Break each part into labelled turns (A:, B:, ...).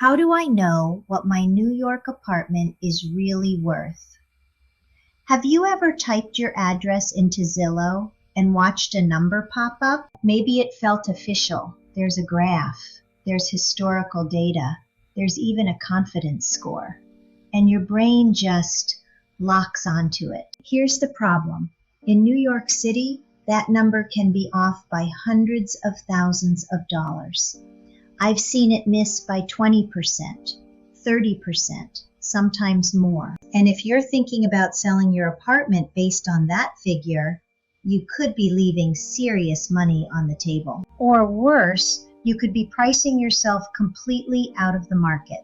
A: How do I know what my New York apartment is really worth? Have you ever typed your address into Zillow and watched a number pop up? Maybe it felt official. There's a graph. There's historical data. There's even a confidence score. And your brain just locks onto it. Here's the problem. In New York City, that number can be off by hundreds of thousands of dollars. I've seen it miss by 20%, 30%, sometimes more. And if you're thinking about selling your apartment based on that figure, you could be leaving serious money on the table. Or worse, you could be pricing yourself completely out of the market.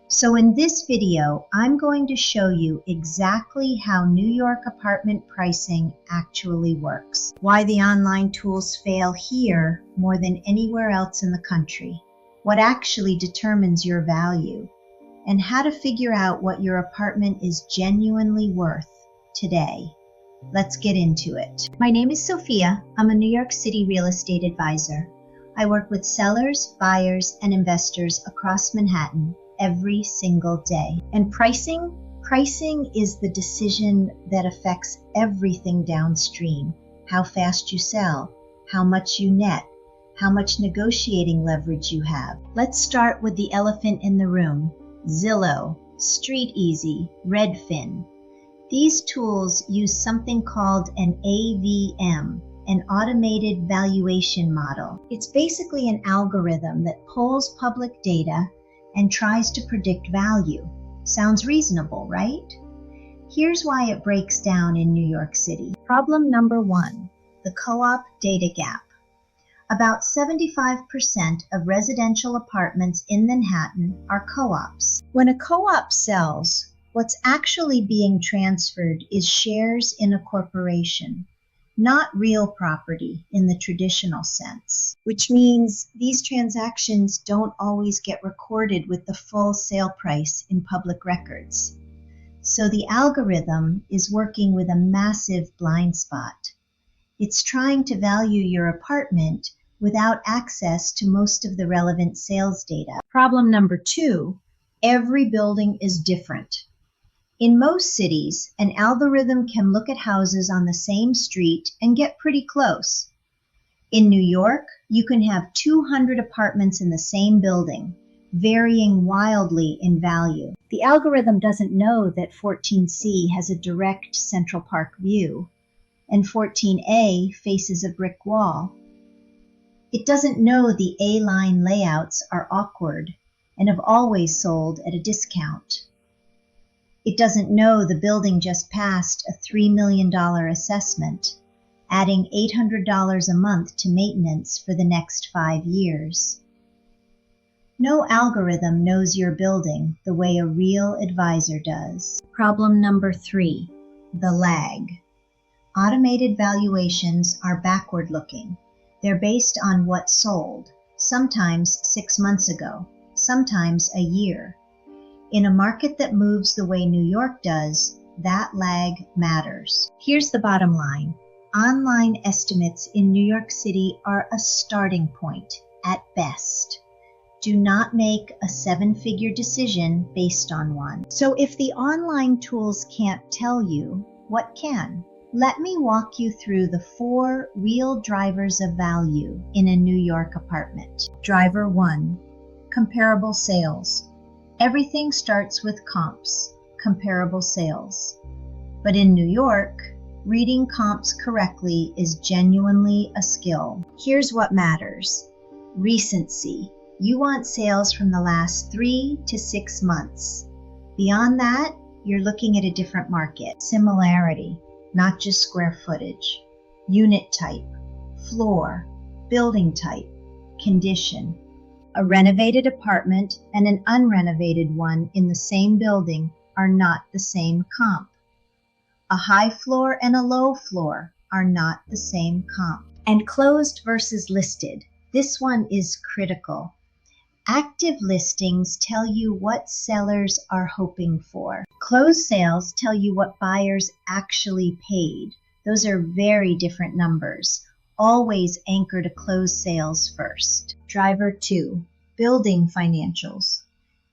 A: So in this video, I'm going to show you exactly how New York apartment pricing actually works, why the online tools fail here more than anywhere else in the country, what actually determines your value, and how to figure out what your apartment is genuinely worth today. Let's get into it. My name is Sophia. I'm a New York City real estate advisor. I work with sellers, buyers, and investors across Manhattan every single day. And pricing is the decision that affects everything downstream. How fast you sell, how much you net, how much negotiating leverage you have. Let's start with the elephant in the room: Zillow, StreetEasy, Redfin. These tools use something called an AVM, an automated valuation model. It's basically an algorithm that pulls public data and tries to predict value. Sounds reasonable, right? Here's why it breaks down in New York City. Problem number one, the co-op data gap. About 75% of residential apartments in Manhattan are co-ops. When a co-op sells, what's actually being transferred is shares in a corporation, not real property in the traditional sense, which means these transactions don't always get recorded with the full sale price in public records. So the algorithm is working with a massive blind spot. It's trying to value your apartment without access to most of the relevant sales data. Problem number two, every building is different. In most cities, an algorithm can look at houses on the same street and get pretty close. In New York, you can have 200 apartments in the same building, varying wildly in value. The algorithm doesn't know that 14C has a direct Central Park view, and 14A faces a brick wall. It doesn't know the A-line layouts are awkward and have always sold at a discount. It doesn't know the building just passed a $3 million assessment, adding $800 a month to maintenance for the next 5 years. No algorithm knows your building the way a real advisor does. Problem number three, the lag. Automated valuations are backward-looking. They're based on what sold, sometimes 6 months ago, sometimes a year. In a market that moves the way New York does, that lag matters. Here's the bottom line. Online estimates in New York City are a starting point at best. Do not make a 7-figure decision based on one. So if the online tools can't tell you, what can? Let me walk you through the 4 real drivers of value in a New York apartment. Driver 1, comparable sales. Everything starts with comps, comparable sales. But in New York, reading comps correctly is genuinely a skill. Here's what matters. Recency. You want sales from the last 3 to 6 months. Beyond that, you're looking at a different market. Similarity, not just square footage. Unit type, floor, building type, condition. A renovated apartment and an unrenovated one in the same building are not the same comp. A high floor and a low floor are not the same comp. And closed versus listed. This one is critical. Active listings tell you what sellers are hoping for. Closed sales tell you what buyers actually paid. Those are very different numbers. Always anchor to closed sales first. Driver 2, building financials.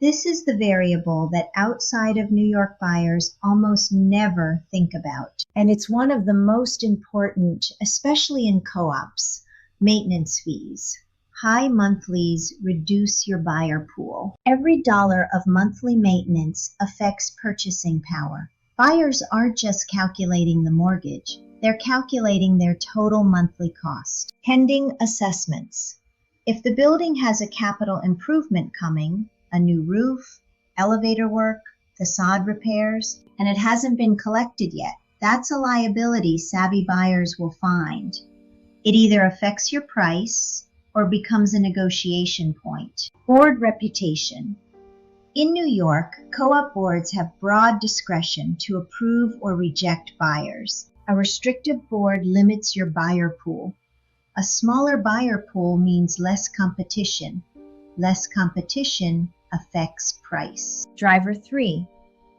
A: This is the variable that outside of New York buyers almost never think about. And it's one of the most important, especially in co-ops, maintenance fees. High monthlies reduce your buyer pool. Every dollar of monthly maintenance affects purchasing power. Buyers aren't just calculating the mortgage, they're calculating their total monthly cost. Pending assessments. If the building has a capital improvement coming, a new roof, elevator work, facade repairs, and it hasn't been collected yet, that's a liability savvy buyers will find. It either affects your price or becomes a negotiation point. Board reputation. In New York, co-op boards have broad discretion to approve or reject buyers. A restrictive board limits your buyer pool. A smaller buyer pool means less competition. Less competition affects price. Driver 3,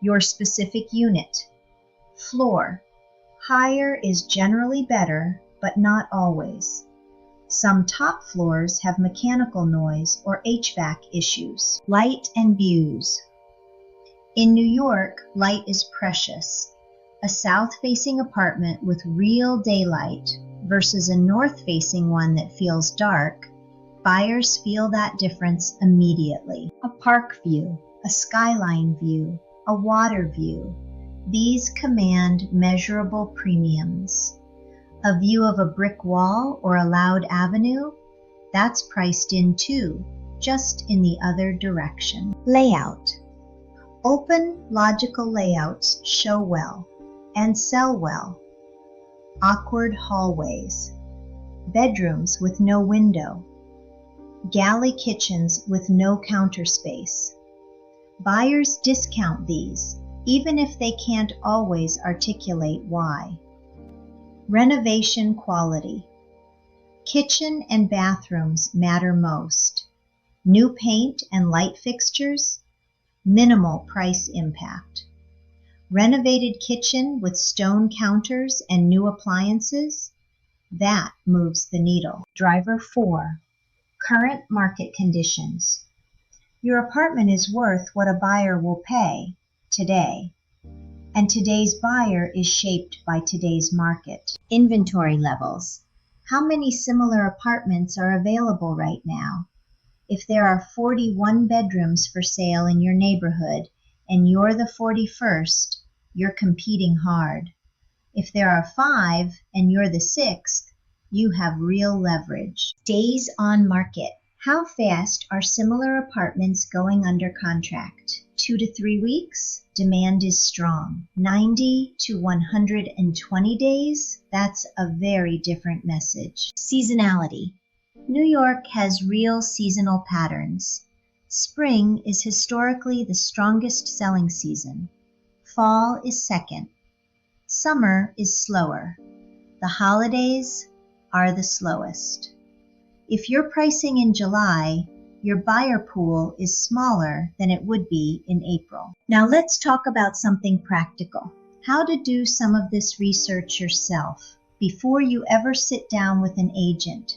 A: your specific unit. Floor. Higher is generally better, but not always. Some top floors have mechanical noise or HVAC issues. Light and views. In New York, light is precious. A south-facing apartment with real daylight versus a north-facing one that feels dark, buyers feel that difference immediately. A park view, a skyline view, a water view. These command measurable premiums. A view of a brick wall or a loud avenue, that's priced in too, just in the other direction. Layout. Open, logical layouts show well and sell well. Awkward hallways. Bedrooms with no window. Galley kitchens with no counter space. Buyers discount these, even if they can't always articulate why. Renovation quality. Kitchen and bathrooms matter most. New paint and light fixtures, minimal price impact. Renovated kitchen with stone counters and new appliances, that moves the needle. Driver 4, current market conditions. Your apartment is worth what a buyer will pay today. And today's buyer is shaped by today's market. Inventory levels. How many similar apartments are available right now? If there are 41 bedrooms for sale in your neighborhood and you're the 41st, you're competing hard. If there are 5 and you're the 6th, you have real leverage. Days on market. How fast are similar apartments going under contract? 2 to 3 weeks? Demand is strong. 90 to 120 days? That's a very different message. Seasonality. New York has real seasonal patterns. Spring is historically the strongest selling season. Fall is second. Summer is slower. The holidays are the slowest. If you're pricing in July, your buyer pool is smaller than it would be in April. Now let's talk about something practical. How to do some of this research yourself before you ever sit down with an agent,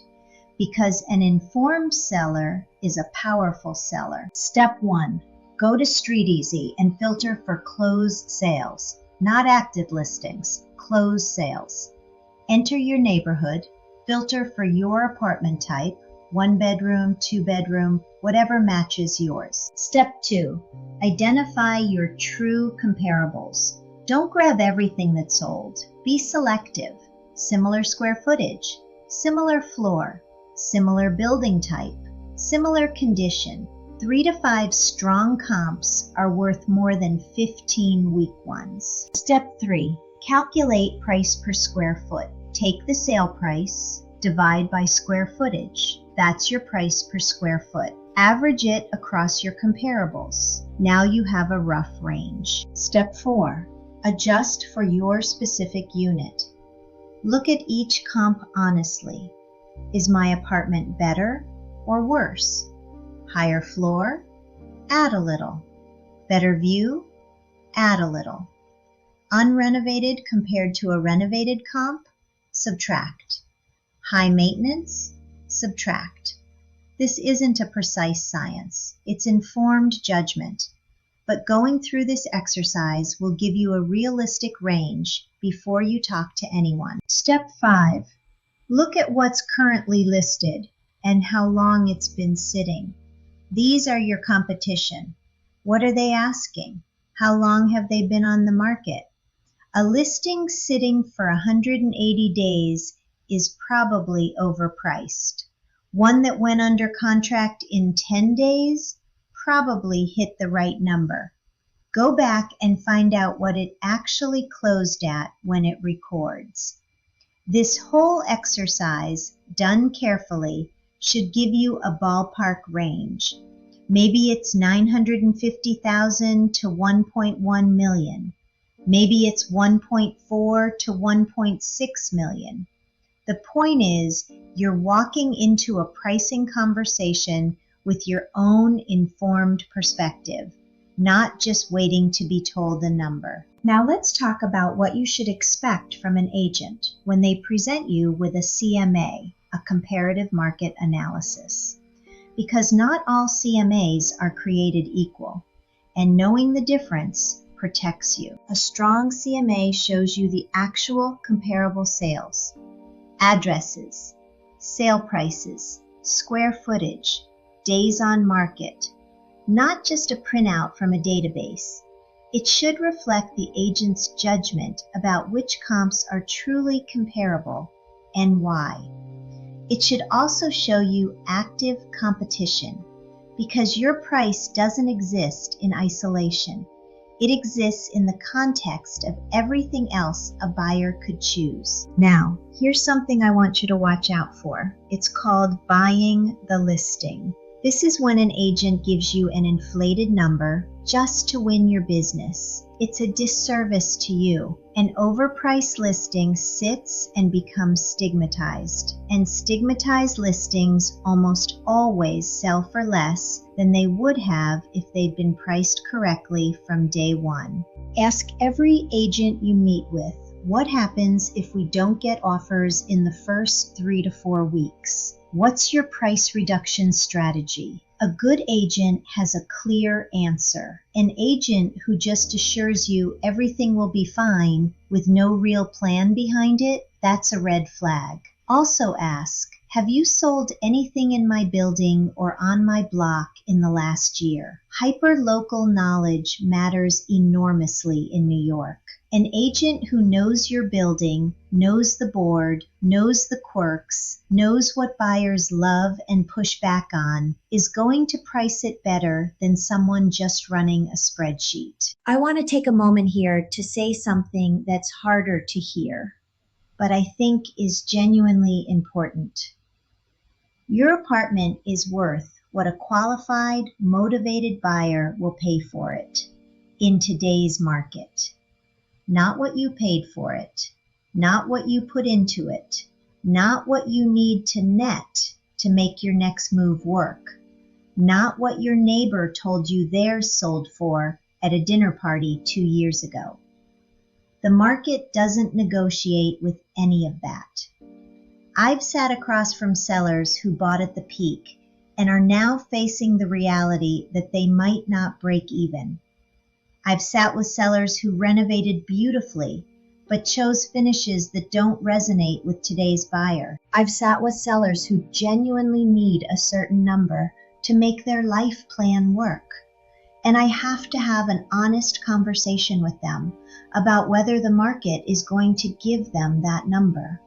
A: because an informed seller is a powerful seller. Step 1, go to StreetEasy and filter for closed sales, not active listings, closed sales. Enter your neighborhood, filter for your apartment type, 1 bedroom, 2 bedroom, whatever matches yours. Step 2, identify your true comparables. Don't grab everything that's sold. Be selective. Similar square footage, similar floor, similar building type, similar condition. 3 to 5 strong comps are worth more than 15 weak ones. Step 3, calculate price per square foot. Take the sale price, divide by square footage. That's your price per square foot. Average it across your comparables. Now you have a rough range. Step 4, adjust for your specific unit. Look at each comp honestly. Is my apartment better or worse? Higher floor? Add a little. Better view? Add a little. Unrenovated compared to a renovated comp? Subtract. High maintenance? Subtract. This isn't a precise science. It's informed judgment. But going through this exercise will give you a realistic range before you talk to anyone. Step 5. Look at what's currently listed and how long it's been sitting. These are your competition. What are they asking? How long have they been on the market? A listing sitting for 180 days is probably overpriced. One that went under contract in 10 days probably hit the right number. Go back and find out what it actually closed at when it records. This whole exercise, done carefully, should give you a ballpark range. Maybe it's 950,000 to 1.1 million. Maybe it's 1.4 to 1.6 million. The point is, you're walking into a pricing conversation with your own informed perspective, not just waiting to be told a number. Now let's talk about what you should expect from an agent when they present you with a CMA, a comparative market analysis. Because not all CMAs are created equal, and knowing the difference protects you. A strong CMA shows you the actual comparable sales, addresses, sale prices, square footage, days on market, not just a printout from a database. It should reflect the agent's judgment about which comps are truly comparable and why. It should also show you active competition, because your price doesn't exist in isolation. It exists in the context of everything else a buyer could choose. Now, here's something I want you to watch out for. It's called buying the listing. This is when an agent gives you an inflated number just to win your business. It's a disservice to you. An overpriced listing sits and becomes stigmatized, and stigmatized listings almost always sell for less than they would have if they'd been priced correctly from day one. Ask every agent you meet with, what happens if we don't get offers in the first 3 to 4 weeks? What's your price reduction strategy? A good agent has a clear answer. An agent who just assures you everything will be fine with no real plan behind it, that's a red flag. Also ask, have you sold anything in my building or on my block in the last year? Hyper-local knowledge matters enormously in New York. An agent who knows your building, knows the board, knows the quirks, knows what buyers love and push back on, is going to price it better than someone just running a spreadsheet. I want to take a moment here to say something that's harder to hear, but I think is genuinely important. Your apartment is worth what a qualified, motivated buyer will pay for it in today's market. Not what you paid for it, not what you put into it, not what you need to net to make your next move work, not what your neighbor told you theirs sold for at a dinner party 2 years ago. The market doesn't negotiate with any of that. I've sat across from sellers who bought at the peak and are now facing the reality that they might not break even. I've sat with sellers who renovated beautifully, but chose finishes that don't resonate with today's buyer. I've sat with sellers who genuinely need a certain number to make their life plan work. And I have to have an honest conversation with them about whether the market is going to give them that number.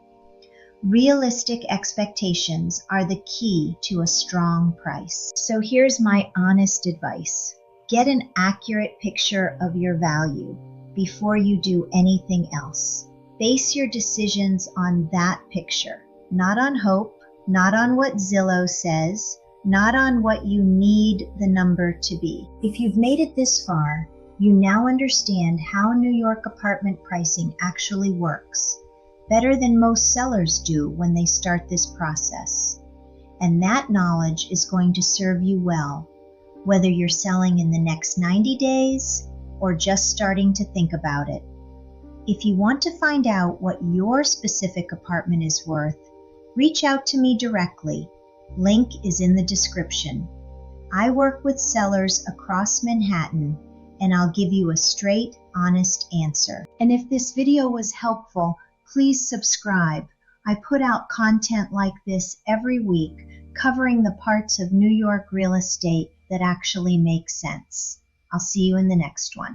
A: Realistic expectations are the key to a strong price. So here's my honest advice. Get an accurate picture of your value before you do anything else. Base your decisions on that picture, not on hope, not on what Zillow says, not on what you need the number to be. If you've made it this far, you now understand how New York apartment pricing actually works, better than most sellers do when they start this process. And that knowledge is going to serve you well, whether you're selling in the next 90 days or just starting to think about it. If you want to find out what your specific apartment is worth, reach out to me directly. Link is in the description. I work with sellers across Manhattan, and I'll give you a straight, honest answer. And if this video was helpful, please subscribe. I put out content like this every week, covering the parts of New York real estate that actually make sense. I'll see you in the next one.